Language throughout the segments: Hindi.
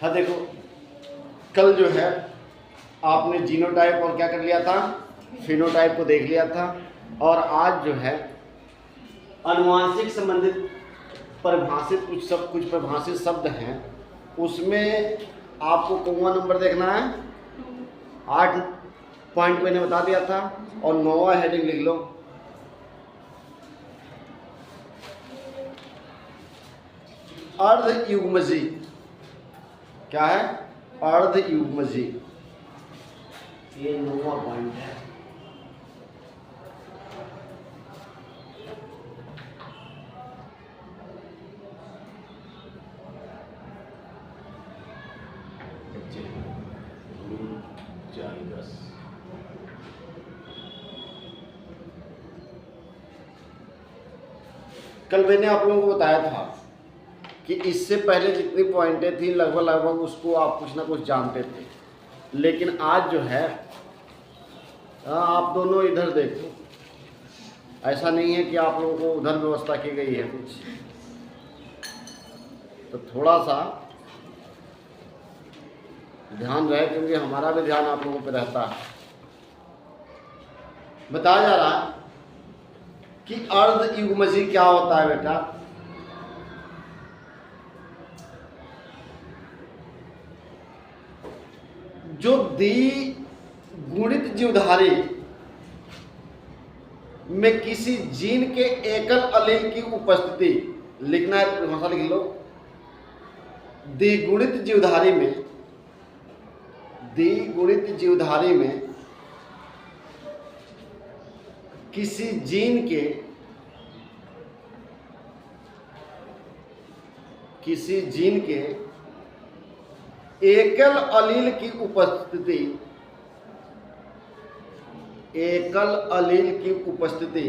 हाँ देखो, कल जो है आपने जीनोटाइप और क्या कर लिया था, फिनोटाइप को देख लिया था। और आज जो है अनुवांशिक संबंधित परिभाषित कुछ परिभाषित शब्द हैं, उसमें आपको कौन नंबर देखना है। 8 पॉइंट मैंने बता दिया था और 9वां हेडिंग लिख लो। अर्धयुग्मजी क्या है, अर्धयुग्मजी, ये 9वां पॉइंट है। कल मैंने आप लोगों को बताया था कि इससे पहले जितनी पॉइंटें थी लगभग उसको आप कुछ ना कुछ जानते थे, लेकिन आज जो है आप दोनों इधर देखो, ऐसा नहीं है कि आप लोगों को उधर व्यवस्था की गई है कुछ, तो थोड़ा सा ध्यान रहे, क्योंकि हमारा भी ध्यान आप लोगों पे रहता है। बताया जा रहा है कि अर्धयुग्मजी क्या होता है बेटा। जो द्विगुणित जीवधारी में किसी जीन के एकल अलील की उपस्थिति, लिखना है तो परिभाषा लिख लो। द्विगुणित जीवधारी में किसी जीन के एकल अलील की उपस्थिति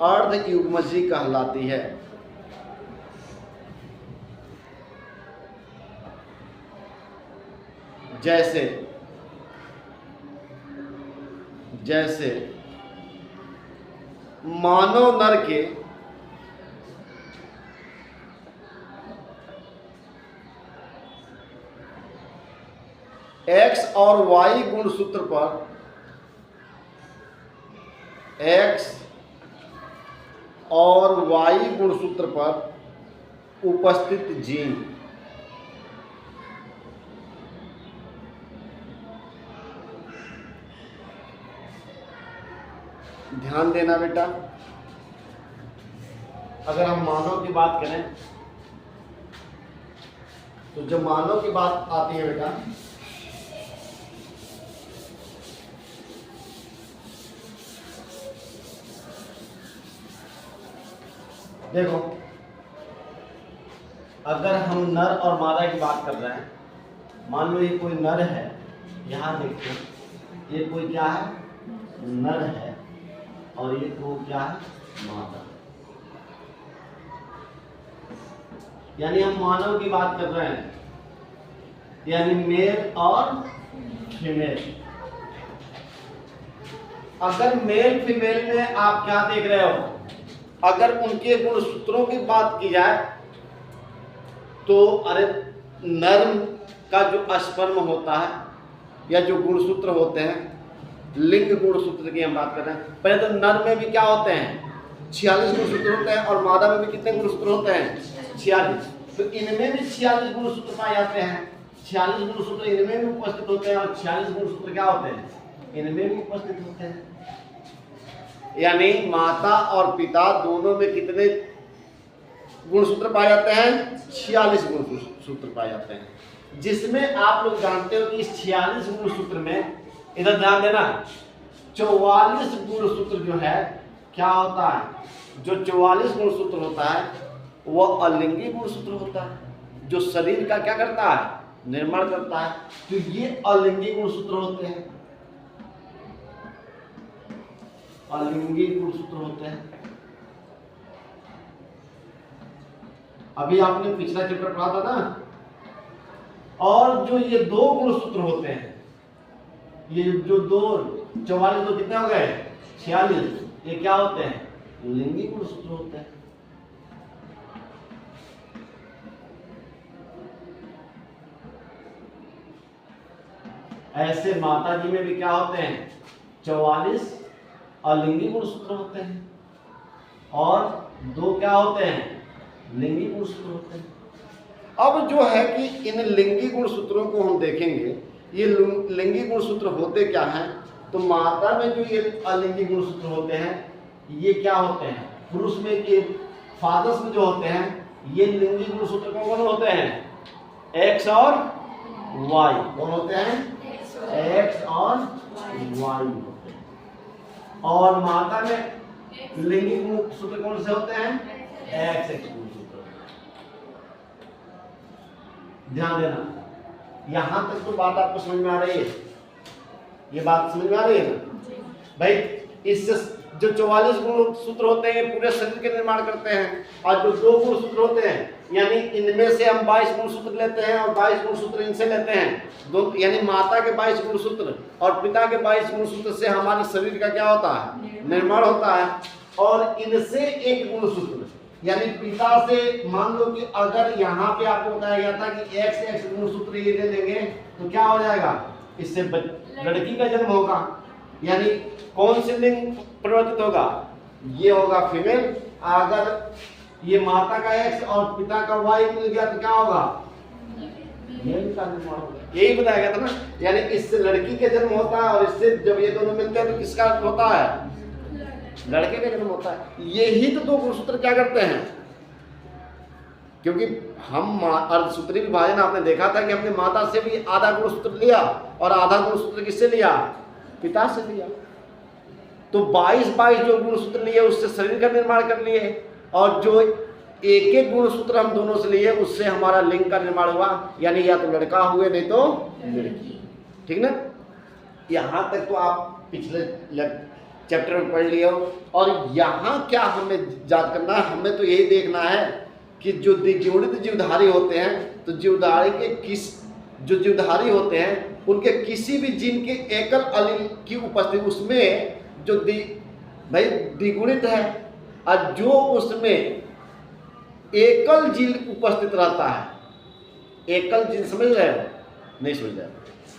अर्धयुग्मजी कहलाती है। जैसे मानव नर के X और Y गुणसूत्र पर उपस्थित जीन ध्यान देना बेटा। अगर हम मानव की बात करें तो जब मानव की बात आती है बेटा, देखो अगर हम नर और मादा की बात कर रहे हैं, मान लो ये कोई नर है, यहां देखो ये कोई क्या है, नर है, और ये तो क्या है, मादा। यानी हम मानव की बात कर रहे हैं, यानी मेल और फीमेल। अगर मेल फीमेल में आप क्या देख रहे हो, अगर उनके गुणसूत्रों की बात की जाए तो अरे नर का जो स्पर्म होता है या जो गुणसूत्र होते हैं, लिंग गुणसूत्र की हम बात कर रहे हैं। पहले तो नर में भी क्या होते हैं, 46 गुणसूत्र होते हैं, और मादा में भी कितने गुणसूत्र होते हैं, 46। तो इनमें भी 46 गुणसूत्र पाए जाते हैं। 46 गुणसूत्र इनमें भी उपस्थित होते हैं और 46 गुणसूत्र क्या होते हैं, इनमें भी उपस्थित होते हैं। यानी माता और पिता दोनों में कितने गुणसूत्र पाए जाते हैं, 46 गुणसूत्र पाए जाते हैं। जिसमें आप लोग जानते हो कि इस 46 गुणसूत्र में, इधर ध्यान देना, 44 गुणसूत्र जो है क्या होता है, जो 44 गुणसूत्र होता है वह अलिंगी गुणसूत्र होता है, जो शरीर का क्या करता है, निर्माण करता है। तो ये अलिंगी गुणसूत्र होते हैं, अलिंगी गुणसूत्र होते हैं। अभी आपने पिछला चैप्टर पढ़ा था ना। और जो ये 2 गुणसूत्र होते हैं, ये जो 44 तो कितने हो गए, 46, ये क्या होते हैं, लिंगी गुणसूत्र होते हैं। ऐसे माता जी में भी क्या होते हैं, 44 अलिंगी गुणसूत्र होते हैं और 2 क्या होते हैं, लिंगी गुणसूत्र होते हैं। अब जो है कि इन लिंगी गुणसूत्रों को हम देखेंगे, ये लिंगी गुणसूत्र होते क्या हैं। तो माता में जो ये अलिंगी गुणसूत्र होते हैं, ये क्या होते हैं, पुरुष में ये फादर्स में जो होते हैं, ये लिंगी गुणसूत्र कौन होते हैं, एक्स और वाई। कौन होते हैं, एक्स और वाई होते हैं। और माता में लिंगी गुणसूत्र कौन से होते हैं, एक्स एक्स गुणसूत्र। ध्यान देना, यहां तक तो बात आपको समझ में आ रही है, ये बात समझ में आ रही है ना भाई। इससे जो 44 गुणसूत्र होते हैं पूरे शरीर के निर्माण करते हैं, और जो 2 गुणसूत्र होते हैं, यानी इनमें से हम 22 गुणसूत्र लेते हैं और 22 गुणसूत्र इनसे लेते हैं, दो, यानी माता के 22 गुणसूत्र और पिता के 22 गुणसूत्र से हमारे शरीर का क्या होता है, निर्माण होता है। और इनसे एक गुणसूत्र, यानी पिता से मान लो कि अगर यहाँ पे आपको बताया गया था कि एक्स गुणसूत्र ये ले लेंगे तो क्या हो जाएगा, इससे लड़की का जन्म होगा, यानी कौन से लिंग परिवर्तित होगा, ये होगा फीमेल। अगर ये माता का एक्स और पिता का वाई मिल गया तो क्या होगा, मेल का निर्माण होगा। यही बताया गया था ना, यानी इससे लड़की का जन्म होता है और इससे जब ये दोनों मिलते हैं तो किसका होता है, लड़के का जन्म होता है। यही तो 2 गुणसूत्र क्या करते हैं, क्योंकि हम अर्धसूत्री विभाजन आपने देखा था कि हमने माता से भी आधा गुणसूत्र लिया और आधा गुणसूत्र किससे लिया, पिता से लिया। तो 22 जो गुणसूत्र लिए उससे शरीर का निर्माण कर लिए, और जो एक गुणसूत्र हम दोनों से लिए उससे हमारा लिंग का निर्माण हुआ, यानी या तो लड़का हुए नहीं तो लड़की। ठीक ना, यहां तक तो आप पिछले चैप्टर में पढ़ लिए हो। और यहाँ क्या हमें याद करना है, हमें तो यही देखना है कि जो द्विगुणित जीवधारी होते हैं, तो जीवधारी के जो जीवधारी होते हैं उनके किसी भी जीन के एकल अलील की उपस्थिति, उसमें जो भाई द्विगुणित है और जो उसमें एकल जीन उपस्थित रहता है, एकल जीन समझ रहे हो, नहीं समझ रहे हो,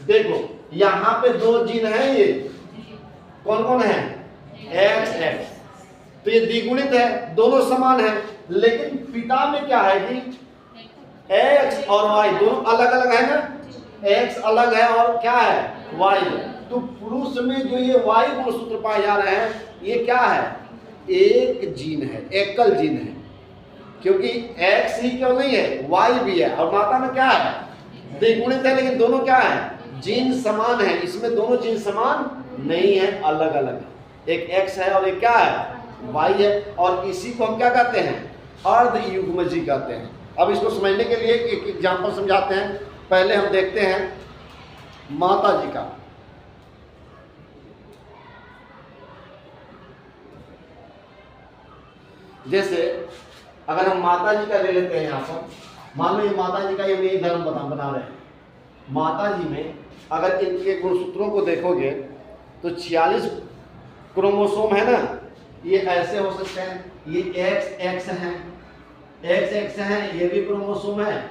देखो यहाँ पे 2 जीन है, ये कौन कौन है, एक्स एक्स, तो ये द्विगुणित है, दोनों समान है। लेकिन पिता में क्या है कि एक्स और वाई दोनों अलग अलग है ना, एक्स अलग है और क्या है, वाई। तो पुरुष में जो ये वाई गुणसूत्र पाए जा रहे हैं, ये क्या है, एक जीन है, एकल जीन है, क्योंकि एक्स ही क्यों नहीं है, वाई भी है। और माता में क्या है, द्विगुणित है, लेकिन दोनों क्या है, जीन समान है। इसमें दोनों जीन समान नहीं है, अलग अलग है, एक एक्स है और एक क्या है, वाई है। और इसी को हम क्या कहते हैं, अर्ध युग्मजी कहते हैं। अब इसको समझने के लिए एक एग्जांपल समझाते हैं। पहले हम देखते हैं माता जी का। जैसे अगर हम माता जी का ले लेते हैं, यहाँ पर मान लो ये माता जी का ये नई धर्म बना रहे हैं। माता जी में अगर इनके गुणसूत्रों को देखोगे तो 46 क्रोमोसोम है ना, ये ऐसे हो सकते हैं, ये एक्स एक्स हैं, एक्स एक्स हैं, ये भी क्रोमोसोम है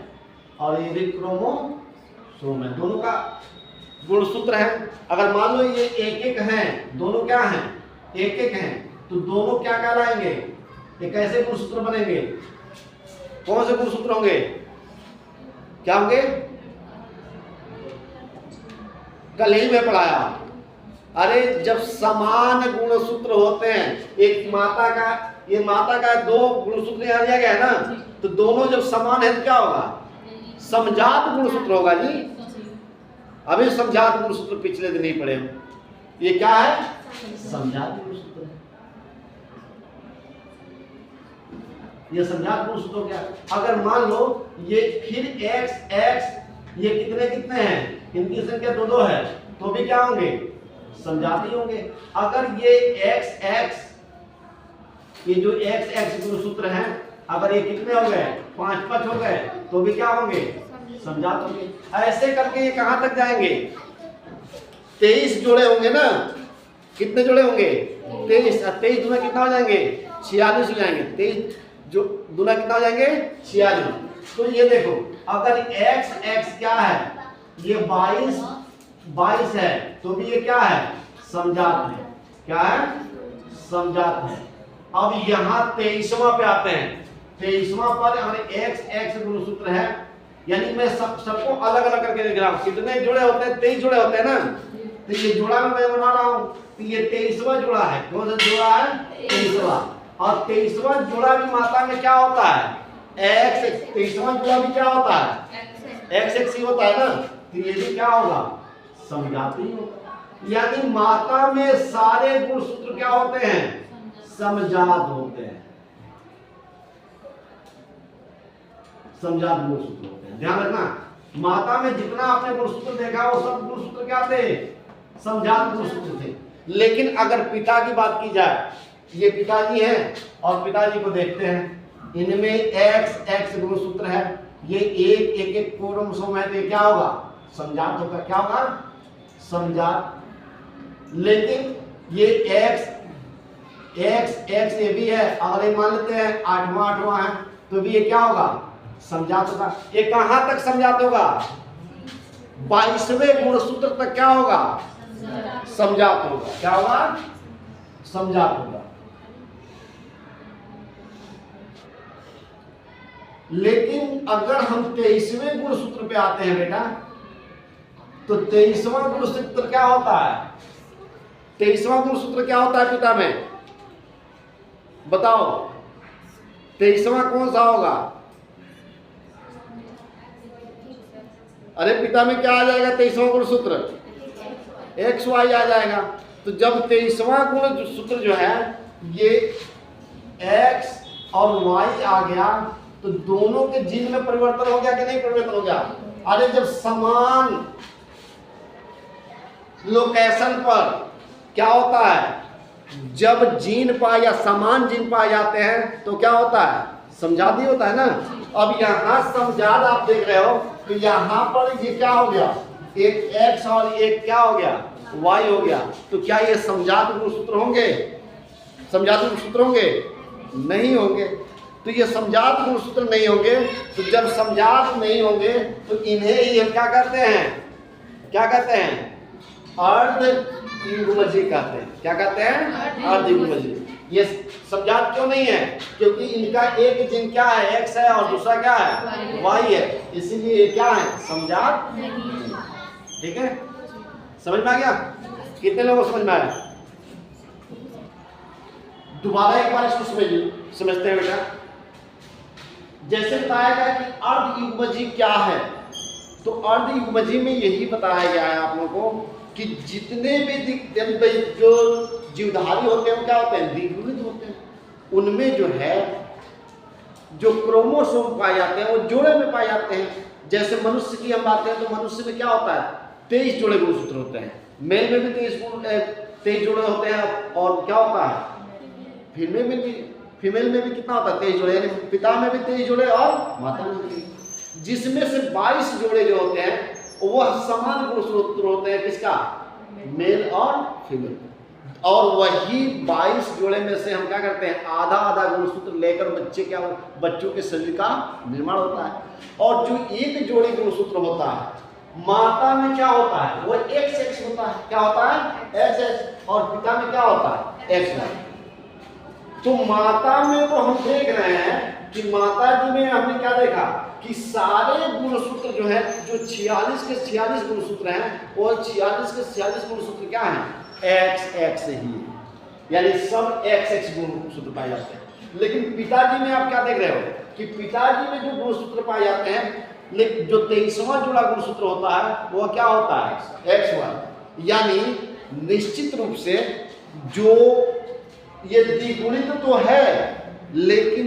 और ये भी क्रोमोसोम है, दोनों का गुणसूत्र है। अगर मान लो ये एक एक हैं, दोनों क्या हैं, एक एक हैं, तो दोनों क्या कहलाएंगे, ये कैसे गुणसूत्र बनेंगे, कौन से गुणसूत्र होंगे, क्या होंगे, कल ही में पढ़ाया। अरे जब समान गुणसूत्र होते हैं, एक माता का, ये माता का 2 गुणसूत्र यहाँ दिया गया है ना, तो दोनों जब समान है तो क्या होगा, समजात गुणसूत्र होगा जी। अभी समजात गुणसूत्र पिछले दिन ही पढ़े हो, ये क्या है, समजात गुणसूत्र है। ये समजात गुणसूत्र क्या, अगर मान लो ये फिर एक्स एक्स, ये कितने कितने हैं, इनकी संख्या 2 है, तो भी क्या होंगे, समझाती होंगे। अगर ये एक्स एक्स, ये जो एक्स एक्स गुणसूत्र हैं, अगर ये कितने हो गए, 5 हो गए, तो भी क्या होंगे, समझात होंगे। ऐसे करके ये कहां तक जाएंगे, 23 जोड़े होंगे ना, कितने जोड़े होंगे, 23, 23 दूना कितना हो जाएंगे, 46 हो जाएंगे, 23 जो दूना कितना हो जाएंगे, 46। तो ये देखो अगर एक्स एक्स क्या है, ये 22 22 है तो भी ये क्या है, समजात है। क्या है, समजात है। अब यहां 23वां पे आते हैं। 23वां पर हमारे x गुणसूत्र है, यानी मैं सबको अलग अलग करके लिख रहा हूं। कितने जुड़े होते हैं, 23 जुड़े होते हैं ना, तो ये जुड़ा में मैं बना रहा हूं, तो ये 23वां जुड़ा है। कौन सा जुड़ा है, 23वां। और 23वां जुड़ा भी मात्रा में क्या होता है, x। 23वां जुड़ा भी क्या होता है, x ही होता है ना, तो ये भी क्या होगा, समजाती होगा। यानी मात्रा में सारे गुणसूत्र क्या होते हैं, समजात होते हैं। समजात गुणसूत्र होते हैं, ध्यान रखना। माता में जितना आपने गुणसूत्र देखा वो सब गुणसूत्र क्या थे, समजात गुणसूत्र थे। लेकिन अगर पिता की बात की जाए, ये पिताजी हैं और पिताजी को देखते हैं, इनमें x गुणसूत्र है, ये एक क्रोमोसोम है, तो ये क्या होगा, समजात होगा। क्या होगा, समजात। लेकिन ये x ये भी है, अगर ये मान लेते हैं 8वां है, तो भी ये क्या होगा, समजात होगा। ये कहां तक समजात होगा, 22वें गुणसूत्र तक क्या होगा, समजात होगा। क्या होगा, समजात होगा। लेकिन अगर हम 23वें गुणसूत्र पे आते हैं बेटा, तो 23वां गुणसूत्र क्या होता है, 23वां गुणसूत्र क्या होता है पिता में, बताओ। 23वां कौन सा होगा, अरे पिता में क्या आ जाएगा, 23वां गुणसूत्र XY आ जाएगा। तो जब 23वां गुणसूत्र जो है ये X और Y आ गया, तो दोनों के जीन में परिवर्तन हो गया कि नहीं, परिवर्तन हो गया। अरे जब समान लोकेशन पर क्या होता है, जब जीन पाए या समान जीन पाए जाते हैं तो क्या होता है, समजात ही होता है ना। अब यहाँ समजात आप देख रहे हो, तो यहाँ पर ये क्या हो गया, एक X और एक क्या हो गया, Y हो गया। तो क्या ये समजात गुणसूत्र होंगे, समजात गुणसूत्र होंगे, नहीं होंगे। तो ये समजात गुणसूत्र नहीं होंगे। तो जब समजात नहीं होंगे तो इन्हें ही हम क्या कहते हैं, क्या कहते हैं, अर्ध युग्मजी कहते हैं। क्या कहते हैं, अर्ध युग्मजी। ये समजात क्यों नहीं है, क्योंकि इनका एक जीन क्या है, X है, और दूसरा क्या है, Y है, इसीलिए ये क्या है, समजात। ठीक है, समझ में आ गया, कितने लोगों को समझ में आया। दोबारा एक बार इसको समझते हैं बेटा। जैसे बताया गया कि अर्ध युग्मजी क्या है, तो अर्ध युग्मजी में यही बताया गया है आप लोगों को कि जितने भी जो जीवधारी होते हैं वो क्या होते हैं, द्विगुणित होते हैं। उनमें जो है जो क्रोमोसोम पाए जाते हैं वो जोड़े में पाए जाते हैं। जैसे मनुष्य की हम बात करें तो मनुष्य में क्या होता है, 23 जोड़े गुणसूत्र होते हैं। मेल में भी 23 जोड़े होते हैं, और क्या होता है, फीमेल में भी कितना होता है, 23 जोड़े, यानी पिता में भी 23 जोड़े और माता में भी। जिसमें से 22 जोड़े जो होते हैं वह समान गुणसूत्र होते हैं, किसका, मेल और फीमेल। और वही 22 जोड़े में से हम क्या करते हैं, आधा आधा गुणसूत्र लेकर बच्चों के शरीर का निर्माण होता है। और जो एक जोड़ी गुणसूत्र होता है माता में क्या होता है, वो XX होता है। क्या होता है, XX, और पिता में क्या होता है, XY। तो माता में तो हम देख रहे हैं कि माता जी में हमने क्या देखा कि सारे गुणसूत्र जो है, जो 46 के 46 गुणसूत्र हैं, वो 46 के 46 गुणसूत्र क्या हैं, XX ही है, यानी सब XX गुणसूत्र पाए जाते हैं। लेकिन पिताजी में आप क्या देख रहे हो कि पिताजी में जो गुणसूत्र पाए जाते हैं, लेकिन जो 23वां जुड़ा गुणसूत्र होता है वो क्या होता है, XY। यानी निश्चित रूप से जो ये द्विगुणित तो है, लेकिन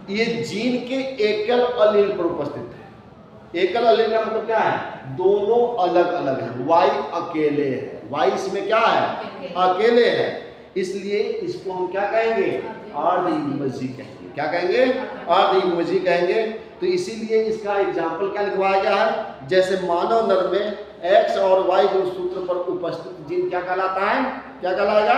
ये जीन के एकल अलील पर उपस्थित है। एकल अलील का मतलब क्या है, दोनों अलग अलग हैं। Y अकेले है, Y इसमें क्या है, अकेले है, इसलिए इसको हम क्या कहेंगे, अर्ध युग्मजी कहेंगे। क्या कहेंगे, अर्ध युग्मजी कहेंगे। तो इसीलिए इसका एग्जाम्पल क्या लिखवाया गया है, जैसे मानव नर में X और Y गुणसूत्र पर उपस्थित जीन क्या कहलाता है, क्या कहलाएगा,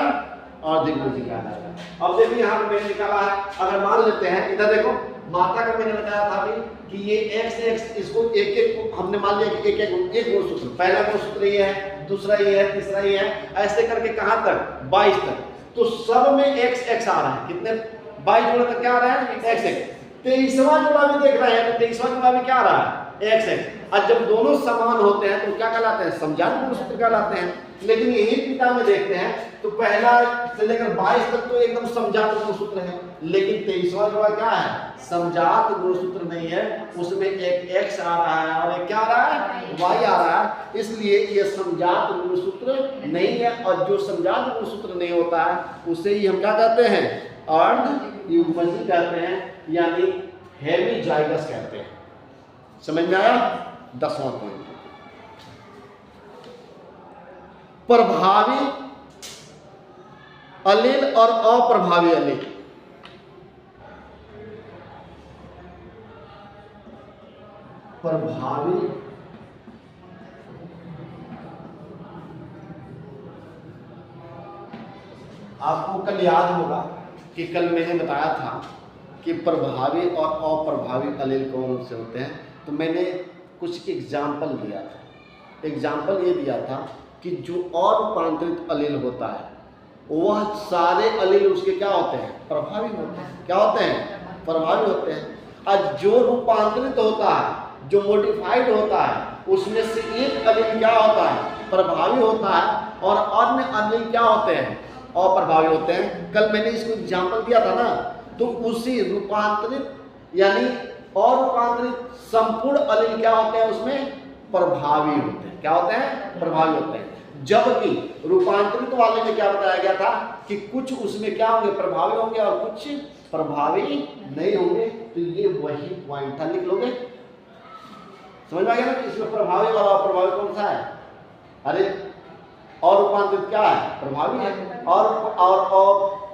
अर्ध युग्मजी कहलाएगा। अब देखिए यहाँ पे मैंने निकाला है, अगर मान लेते हैं, इधर देखो, मात्रा का मैंने बताया था अभी कि ये XX इसको एक एक हमने मान लिया कि एक गुणसूत्र, पहला गुणसूत्र ये है, दूसरा ये है, तीसरा ये है, ऐसे करके कहां तक 22 तक। तो सब में XX आ रहा है। कितने 22 जोड़ा तक क्या आ रहा है XX। 23वां जोड़ा भी देख रहे हैं तो 23वां जोड़ा भी क्या आ रहा है XX। और जब दोनों समान होते हैं तो क्या कहलाते हैं समजात गुणसूत्र कहलाते हैं। लेकिन यही पिता में देखते हैं तो पहला से लेकर 22 तक तो एकदम समजात गुणसूत्र है, लेकिन 23वां जोड़ा क्या है समजात गुणसूत्र नहीं है, उसमें एक X आ रहा है और एक क्या आ रहा है Y आ रहा है, इसलिए ये समजात गुणसूत्र नहीं है। और जो समजात गुणसूत्र नहीं होता है उसे ही हम क्या कहते हैं अर्ध युग्मजी कहते हैं, यानी हेमीजाइगस कहते हैं। समझ में आया। 10वां पॉइंट, प्रभावी अलील और अप्रभावी अलील। प्रभावी आपको कल याद होगा कि कल मैंने बताया था कि प्रभावी और अप्रभावी अलील कौन से होते हैं। तो मैंने कुछ एग्जाम्पल दिया था। एग्जाम्पल ये दिया था कि जो अरूपांतरित अलील होता है वह सारे अलील उसके क्या होते हैं प्रभावी होते हैं। क्या होते हैं प्रभावी होते हैं। और जो रूपांतरित होता है जो मॉडिफाइड होता है उसमें से एक अलील क्या होता है प्रभावी होता है और अन्य अलील क्या होते हैं अप्रभावी होते हैं। कल मैंने इसको एग्जाम्पल दिया था ना, तो उसी रूपांतरित यानी अरूपांतरित संपूर्ण अलील क्या होते हैं उसमें प्रभावी होते हैं। क्या होते हैं प्रभावी होते हैं। जबकि रूपांतरित वाले में क्या बताया गया था कि कुछ उसमें क्या होंगे प्रभावी होंगे और कुछ प्रभावी नहीं होंगे। तो ये वही पॉइंट था, लिख लोगे। समझ में आ गया ना इसमें प्रभावी और अप्रभावी कौन सा है। अरे और रूपांतरित क्या है प्रभावी है और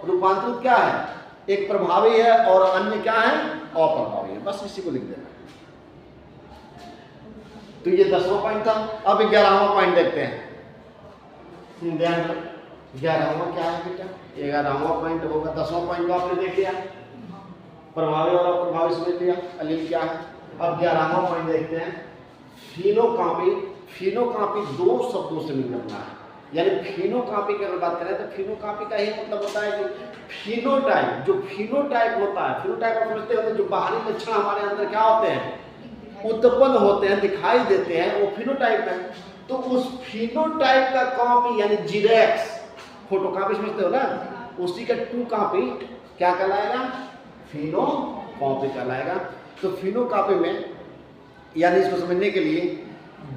रूपांतरित क्या है एक प्रभावी है और अन्य क्या है अप्रभावी है। बस इसी को लिख देना। तो ये 10वां पॉइंट था। अब 11वां पॉइंट देखते हैं। ध्यान 11वां क्या है बेटा 11वां पॉइंट होगा। 10वां पॉइंट आपने देख लिया प्रभावी और अप्रभावी समझ लिया अलील क्या है। अब 11वां पॉइंट देखते हैं फिनोकापी। फिनोकापी दो शब्दों से मिलकर बना है। यानी फिनोकापी की अगर बात करें तो फिनोकापी का ही मतलब होता है कि फिनोटाइप, जो फिनोटाइप होता है, फिनोटाइप आप समझते हो जो बाहरी लक्षण हमारे अंदर क्या होते हैं उत्पन्न होते हैं दिखाई देते हैं वो फिनोटाइप है। तो उस फिनोटाइप का कॉपी यानी जीरेक्स फोटोकॉपी समझते हो ना, उसी का 2 कॉपी क्या कहलाएगा फिनोकॉपी कहलाएगा। तो फिनोकॉपी में यानी इसको समझने के लिए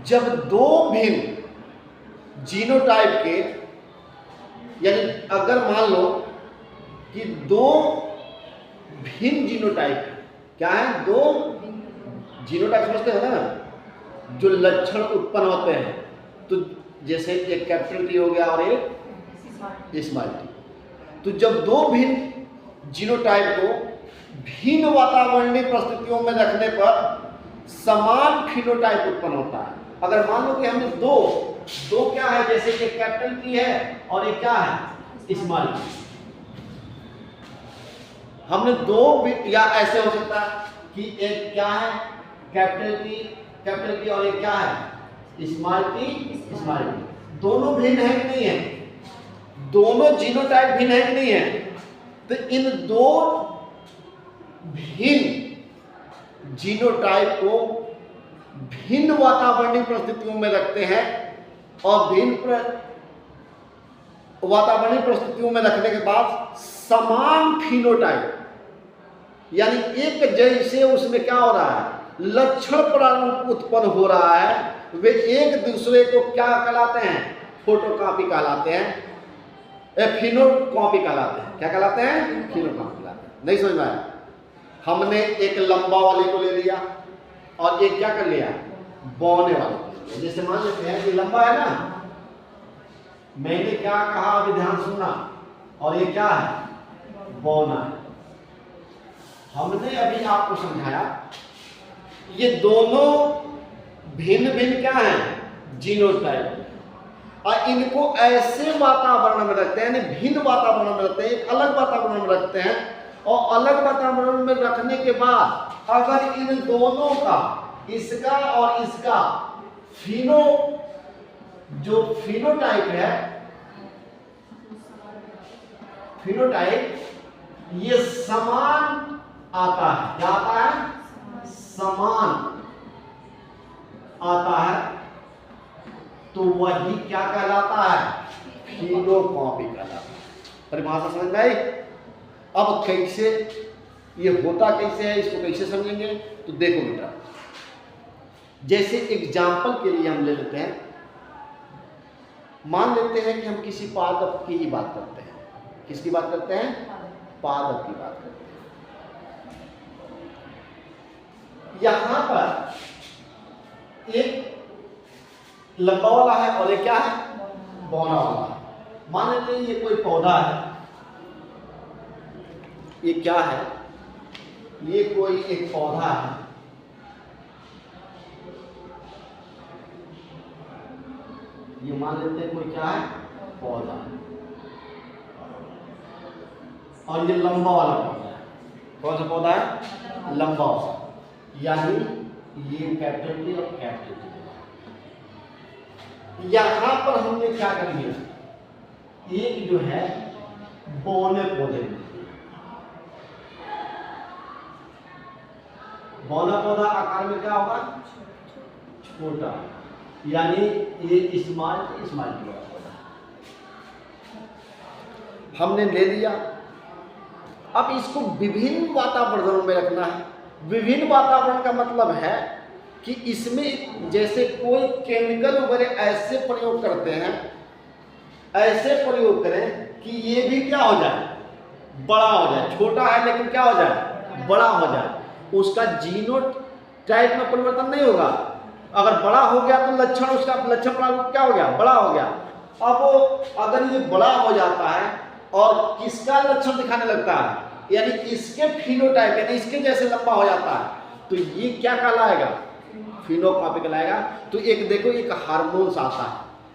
जब दो भिन्न जीनोटाइप के यानी अगर मान लो कि दो भिन्न जीनोटाइप क्या है दो जीनोटाइप समझते हो ना जो लक्षण उत्पन्न होते हैं। तो जैसे एक कैपिटल टी हो गया और एक स्मॉल टी। तो जब दो भिन्न जीनोटाइप को भिन्न वातावरणीय परिस्थितियों में रखने पर समान फिनोटाइप उत्पन्न होता है। अगर मान लो कि हमने दो क्या है जैसे कि कैपिटल टी है और एक क्या है स्मॉल टी। हमने दो या ऐसे हो सकता है कि एक क्या है कैपिटल टी और एक क्या है स्मॉल टी। दोनों भिन्न है कि नहीं है, दोनों जीनोटाइप भिन्न है कि नहीं है। तो इन दो भिन्न जीनोटाइप को भिन्न वातावरणीय परिस्थितियों में रखते हैं और भिन्न वातावरणीय परिस्थितियों में रखने के बाद समान फिनोटाइप यानी एक जैसे उसमें क्या हो रहा है लक्षण प्रारूप उत्पन्न हो रहा है, वे एक दूसरे को क्या कहलाते हैं फोटोकॉपी कहलाते हैं फिनोकॉपी कहलाते हैं। क्या कहलाते हैं फिनोकॉपी कहलाते हैं। नहीं समझ में आया। हमने एक लंबा वाले को ले लिया और एक क्या कर लिया बौने वाले। जैसे मान लेते हैं कि लंबा है ना, मैंने क्या कहा अभी ध्यान सुनना, और ये क्या है बौना है। हमने अभी आपको समझाया ये दोनों भिन्न भिन्न क्या है जीनोटाइप और इनको ऐसे वातावरण में रखते हैं यानी भिन्न वातावरण में रखते हैं, एक अलग वातावरण में रखते हैं और अलग वातावरण में रखने के बाद अगर इन दोनों का, इसका और इसका जो फिनोटाइप है, फिनोटाइप ये समान आता है, क्या आता है? समान आता है, तो वही क्या कहलाता है? फिनोकॉपी कहलाता है। परिभाषा समझ में आई? अब कैसे ये होता कैसे है, इसको कैसे समझेंगे? तो देखो बेटा, जैसे एग्जाम्पल के लिए हम ले लेते हैं, मान लेते हैं कि हम किसी पादप की ही बात करते हैं। किसकी बात करते हैं? पादप की बात करते हैं। यहां पर एक लंबा वाला है और एक क्या है? बौना वाला है। मान लेते हैं ये कोई पौधा है, ये क्या है? ये कोई एक पौधा है, ये मान लेते हैं कोई क्या है? पौधा है, और ये लंबा वाला पौधा है। कौन सा पौधा है? लंबा वाला, यानी ये कैपिटल टी और कैपिटल टी। यहां पर हमने क्या कर लिया? एक जो है बौने पौधे में, बौना पौधा आकार में क्या होगा? छोटा, यानी ये स्मॉल पौधा हमने ले लिया। अब इसको विभिन्न वातावरणों में रखना है। विभिन्न वातावरण का मतलब है कि इसमें जैसे कोई केमिकल वगैरह ऐसे प्रयोग करते हैं, ऐसे प्रयोग करें कि ये भी क्या हो जाए? बड़ा हो जाए। छोटा है लेकिन क्या हो जाए? बड़ा हो जाए। उसका जीनोटाइप में परिवर्तन नहीं होगा। अगर बड़ा हो गया तो लक्षण, उसका लक्षण क्या हो गया? बड़ा हो गया। अब अगर ये बड़ा हो जाता है और किसका लक्षण दिखाने लगता है, यानी इसके फिनोटाइप, यानी इसके जैसे लंबा हो जाता है, तो ये क्या कहलाएगा? फिनोकॉपी कहलाएगा। तो एक देखो, एक हार्मोन्स आता है,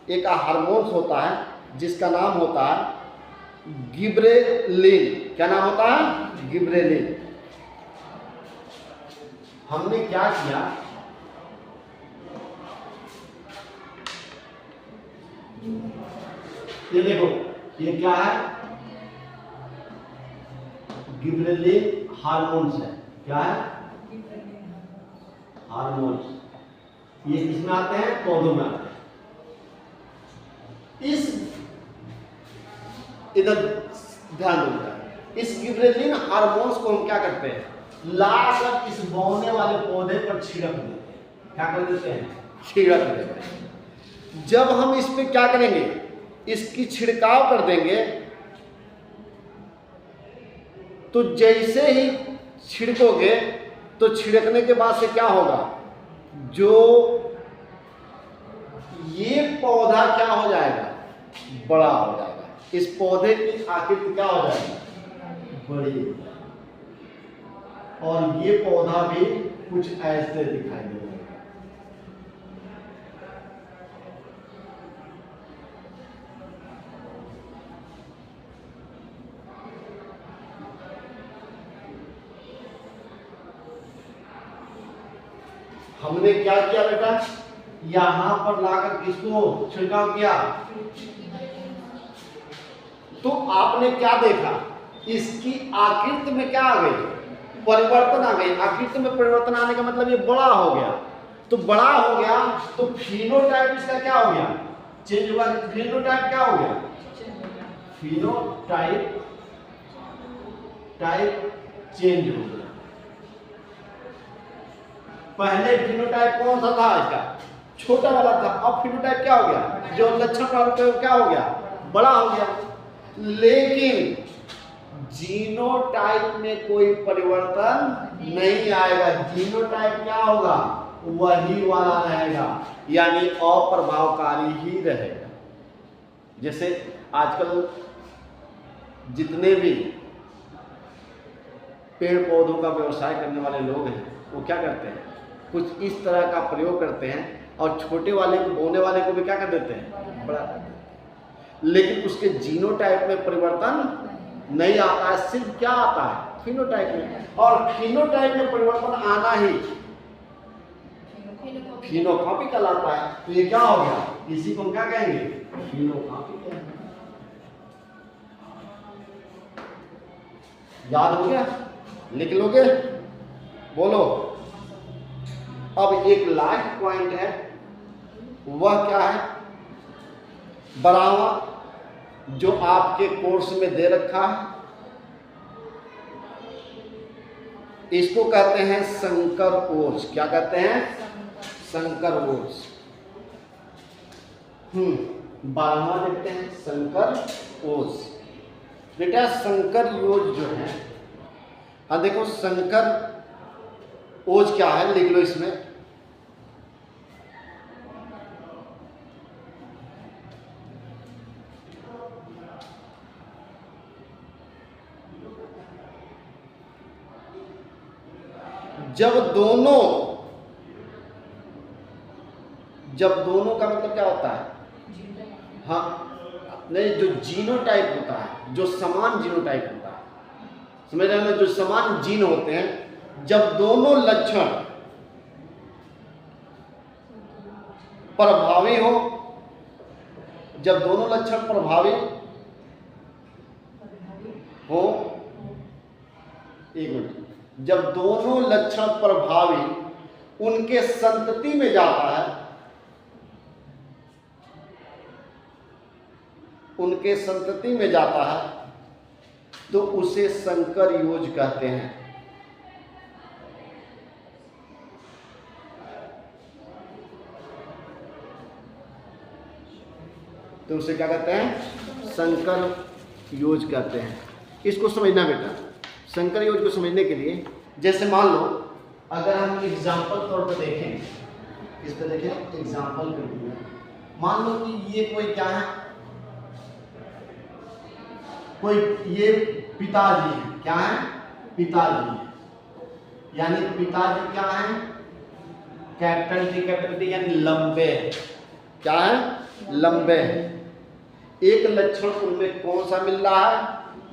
एक हार्मोन्स होता है जिसका नाम होता है गिबरेलिन। क्या नाम होता है? गिबरेलिन। हमने क्या किया? ये देखो, ये क्या है? गिबरेलिन हार्मोन्स है। क्या है? हार्मोन्स। ये किसमें आते हैं? पौधों में आते हैं। इस इधर ध्यान दो, इस गिबरेलिन हार्मोन्स को हम क्या करते हैं? लाकर इस बौने वाले पौधे पर छिड़क देते हैं। क्या कर देते हैं? छिड़क देते हैं। जब हम इस पे क्या करेंगे? इसकी छिड़काव कर देंगे, तो जैसे ही छिड़कोगे तो छिड़कने के बाद से क्या होगा? जो ये पौधा क्या हो जाएगा? बड़ा हो जाएगा। इस पौधे की आकृति क्या हो जाएगी? बड़ी। और ये पौधा भी कुछ ऐसे दिखाई देगा। हमने क्या किया बेटा? यहां पर लाकर किसको छिड़काव किया? तो आपने क्या देखा? इसकी आकृति में क्या आ गई? परिवर्तन आ गई। आकृति में परिवर्तन आने का मतलब ये बड़ा हो गया। तो बड़ा हो गया तो फिनोटाइप इसका क्या हो गया? चेंज हुआ। फिनोटाइप क्या हो गया? फिनोटाइप चेंज हो गया। पहले फिनोटाइप कौन सा था? इसका छोटा वाला था। अब फिनोटाइप क्या हो गया? जो लक्षण प्रारूप है वो क्या हो गया? बड़ा हो गया। लेकिन जीनोटाइप में कोई परिवर्तन नहीं आएगा। जीनोटाइप क्या होगा? वही वाला रहेगा, यानी अप्रभावकारी ही रहेगा। जैसे आजकल जितने भी पेड़ पौधों का व्यवसाय करने वाले लोग हैं, वो क्या करते हैं? कुछ इस तरह का प्रयोग करते हैं और छोटे वाले को, बोने वाले को भी क्या कर देते हैं? बड़ा कर देते हैं। लेकिन उसके जीनोटाइप में परिवर्तन नहीं आता है, सिर्फ क्या आता है, फिनोटाइप में। और फिनोटाइप में परिवर्तन आना ही फिनोकॉपी कहलाता है। तो ये क्या हो गया, इसी को हम क्या कहेंगे, फिनोकॉपी कहेंगे। याद हो गया, लिख लोगे, बोलो। अब एक लास्ट पॉइंट है, वह क्या है, बढ़ावा, जो आपके कोर्स में दे रखा है, इसको कहते हैं संकर ओज। क्या कहते हैं, संकर ओज। बारहवां देखते हैं, संकर ओज। बेटा संकर ओज जो है, हाँ देखो संकर ओज क्या है, लिख लो इसमें। जब दोनों का मतलब क्या होता है, हाँ नहीं, जो जीनोटाइप होता है, जो समान जीनोटाइप होता है, समझ रहे हैं, जो समान जीन होते हैं, जब दोनों लक्षण प्रभावी हो, जब दोनों लक्षण प्रभावी हो, एक मिनट, जब दोनों लक्षण प्रभावी उनके संतति में जाता है, उनके संतति में जाता है, तो उसे संकर योज कहते हैं। तो उसे क्या कहते हैं, संकर योज कहते हैं। इसको समझना बेटा, संकर योज को समझने के लिए, जैसे मान लो अगर हम एग्जाम्पल तौर पर देखें, इस पर देखें एग्जाम्पल के रूप में, मान लो कि ये कोई क्या है, कोई ये पिताजी है, क्या है, पिताजी है, यानी पिताजी क्या है, कैपिटल टी कैपिटल टी, यानी लंबे, क्या है, लंबे है। एक लक्षण उनमें कौन सा मिल रहा है,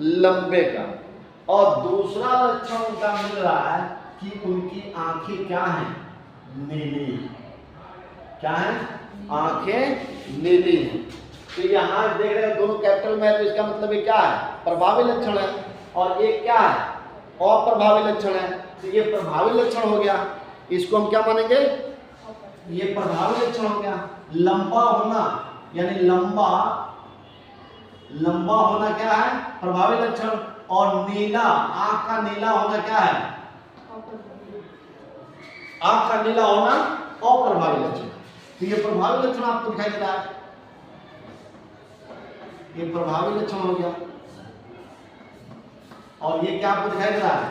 लंबे का, और दूसरा लक्षण उनका मिल रहा है कि उनकी आंखें क्या हैं, नीली, क्या है, आंखें नीली हैं। तो यहाँ देख रहे हो दोनों कैपिटल में है, तो इसका मतलब ये क्या है, प्रभावी लक्षण है, और एक क्या है, अप्रभावी लक्षण है। तो ये प्रभावी लक्षण हो गया, इसको हम क्या मानेंगे, ये प्रभावी लक्षण हो गया। लंबा होना, यानी लंबा होना क्या है, प्रभावी लक्षण, और नीला, आंख का नीला होना क्या है, आंख का नीला होना अप्रभावी लक्षण। तो ये प्रभावी लक्षण आपको दिखाई दे रहा है, ये प्रभावी लक्षण हो गया, और ये क्या आपको दिखाई दे रहा है,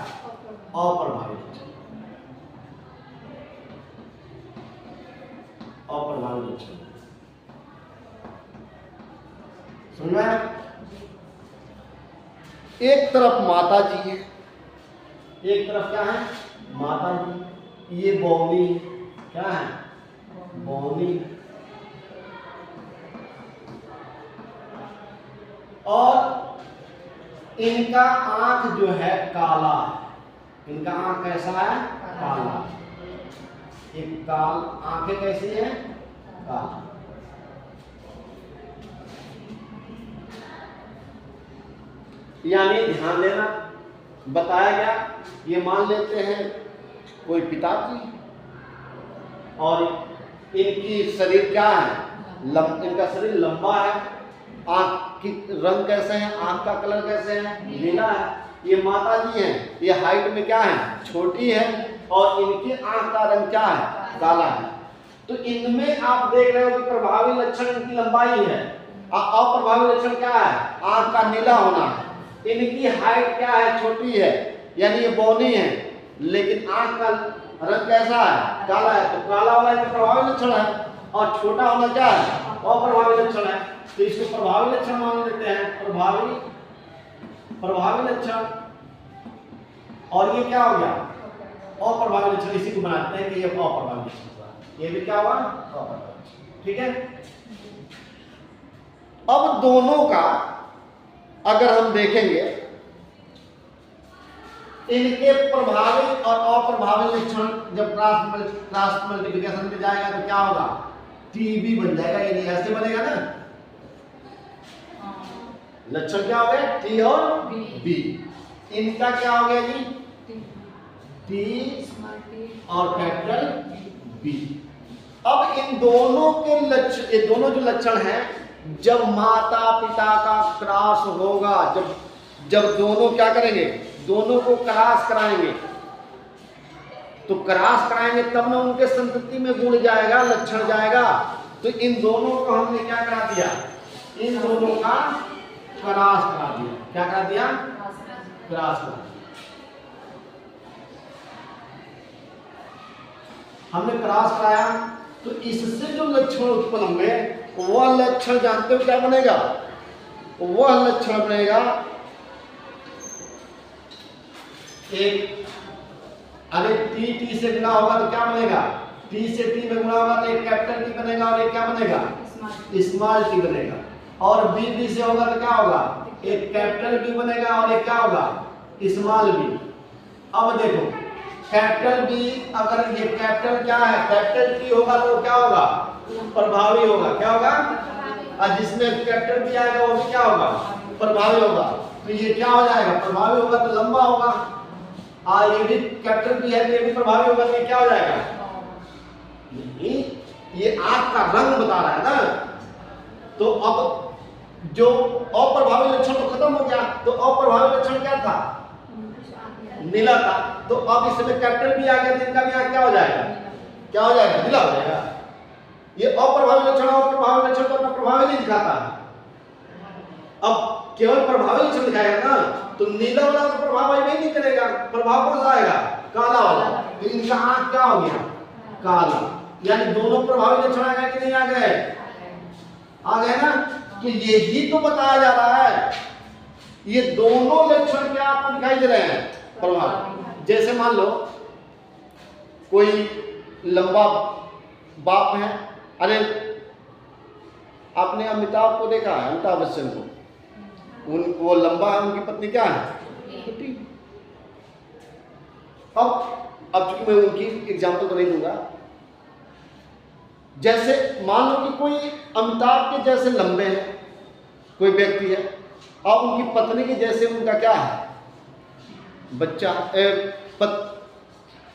अप्रभावी लक्षण, अप्रभावी लक्षण। समझ में आया? एक तरफ माता जी है, एक तरफ क्या है, माता जी, ये बौनी, क्या है, बौनी, और इनका आंख जो है काला है, इनका आंख कैसा है, काला, एक काल, आंखें कैसी है, काला। यानी ध्यान देना, बताया गया, ये मान लेते हैं कोई पिताजी, और इनकी शरीर क्या है, इनका शरीर लंबा है, आंख की रंग कैसे है, आंख का कलर कैसे है, नीला है। ये माता जी हैं, ये हाइट में क्या है, छोटी है, और इनकी आंख का रंग क्या है, काला है। तो इनमें आप देख रहे हो कि प्रभावी लक्षण इनकी लंबाई है, अप्रभावी लक्षण क्या है, आंख का नीला होना है। इनकी हाइट क्या है, छोटी है, यानी ये बौनी है, लेकिन आंख का रंग कैसा है, काला है। तो काला वाला एक प्रभावी लक्षण है, और छोटा होना क्या है, अप्रभावी लक्षण है। तो इसको प्रभावी लक्षण मान लेते हैं, प्रभावी लक्षण, और ये क्या हो गया, अप्रभावी लक्षण। इसी को बनाते हैं कि ये अप्रभावी लक्षण, ये भी क्या हुआ, अप्रभावी लक्षण। ठीक है, अब दोनों का अगर हम देखेंगे इनके प्रभावित और अप्रभावित लक्षण जब क्रॉस मल्टीप्लिकेशन में जाएगा तो क्या होगा, टीबी बन जाएगा। ये ऐसे बनेगा ना, लक्षण क्या हो गया, टी और बी। इनका क्या हो गया जी, टी और कैपिटल बी। अब इन दोनों के लक्षण, ये दोनों जो लक्षण हैं, जब माता पिता का क्रॉस होगा, जब दोनों क्या करेंगे, दोनों को क्रॉस कराएंगे, तो क्रॉस कराएंगे तब ना उनके संतति में गुण जाएगा, लक्षण जाएगा। तो इन दोनों को हमने क्या करा दिया, इन दोनों का क्रॉस करा दिया। क्या करा दिया, क्रॉस करा दिया। हमने क्रॉस कराया तो इससे जो लक्षण उत्पन्न होंगे, वह लक्षण जानते हो क्या बनेगा, वह लक्षण बनेगा एक, अरे टी से गुणा होगा तो क्या बनेगा, टी से टी में गुणा होगा तो एक कैपिटल टी बनेगा और एक क्या बनेगा, स्मॉल टी बनेगा। और बी से होगा तो क्या होगा, एक कैपिटल बी बनेगा और एक क्या होगा, स्मॉल बी। अब देखो कैपिटल बी, अगर ये कैपिटल क्या है, कैपिटल टी होगा तो क्या होगा, प्रभावी होगा। क्या होगा, और जिसमें कैपिटल बी आएगा वो भी क्या होगा, प्रभावी होगा। तो ये क्या हो जाएगा, प्रभावी होगा तो लंबा होगा, और ये भी कैपिटल बी है तो ये भी प्रभावी होगा, तो ये क्या हो जाएगा, ये आंख का रंग बता रहा है ना। तो अब जो अप्रभावी लक्षण तो खत्म हो गया, तो अप्रभावी लक्षण क्या था, नीला था। तो अब इसमें कैपिटल भी आ गया तो इनका भी क्या हो जाएगा, क्या हो जाएगा, नीला हो जाएगा। ये अप्रभावी लक्षण और प्रभावी लक्षण तो अपना प्रभावी नहीं दिखाता है। अब केवल प्रभावी लक्षण दिखाएगा ना, तो नीला वाला तो प्रभाव नहीं करेगा, प्रभाव कौन सा आएगा, काला वाला। तो इनका आंख क्या हो गया, काला। यानी दोनों प्रभावी लक्षण आ गए कि नहीं आ गए, आ गए ना। तो यही तो बताया जा रहा है, ये दोनों लक्षण क्या आपको दिखाई दे रहे हैं, प्रभाव। जैसे मान लो कोई लंबा बाप है, अरे आपने अमिताभ को देखा है, अमिताभ बच्चन को, वो लंबा है, उनकी पत्नी क्या है, छोटी। अब चूंकि मैं उनकी एग्जाम्पल तो नहीं दूंगा, जैसे मान लो कि कोई अमिताभ के जैसे लंबे हैं कोई व्यक्ति है, और उनकी पत्नी के जैसे उनका क्या है, बच्चा,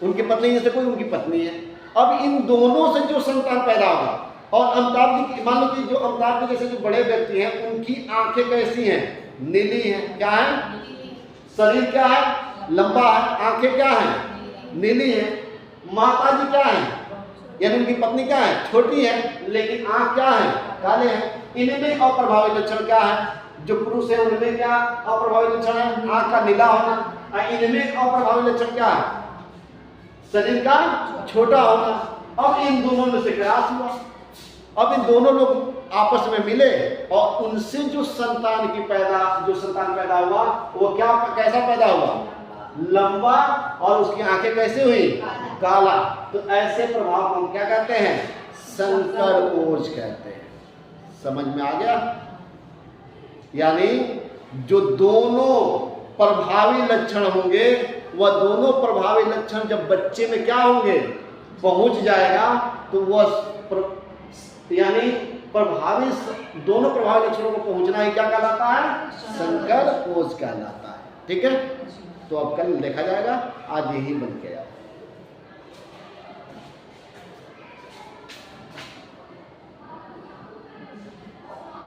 उनकी पत्नी जैसे कोई उनकी पत्नी है। अब इन दोनों से जो संतान पैदा होगा, और अमिताभ जी, मान लो कि जो अमिताभ जी जैसे जो बड़े व्यक्ति हैं, उनकी आंखें कैसी हैं, नीली हैं। क्या है, शरीर क्या है, लंबा है, आंखें क्या है, नीली है। माता जी क्या है, यानी उनकी पत्नी क्या है, छोटी है, लेकिन आंख क्या है, काले हैं। इनमें अप्रभावी लक्षण क्या है, जो पुरुष है उनमें क्या अप्रभावी लक्षण है, आंख का नीला होना। इनमें अप्रभावी लक्षण क्या है, शरीर का छोटा होना। अब इन दोनों में से क्रॉस हुआ, अब इन दोनों लोग आपस में मिले, और उनसे जो संतान पैदा हुआ, वो क्या, कैसा पैदा हुआ, लंबा, और उसकी आंखें कैसे हुई, काला। तो ऐसे प्रभाव को हम क्या कहते हैं, संकर ओज कहते हैं। समझ में आ गया। यानी जो दोनों प्रभावी लक्षण होंगे, वह दोनों प्रभावी लक्षण जब बच्चे में क्या होंगे, पहुंच जाएगा, तो वह यानी प्रभावी, दोनों प्रभावी लक्षणों को पहुंचना ही क्या कहलाता है, संकर ओज कहलाता है। ठीक है, तो अब कल देखा जाएगा, आज यही बन के जाए।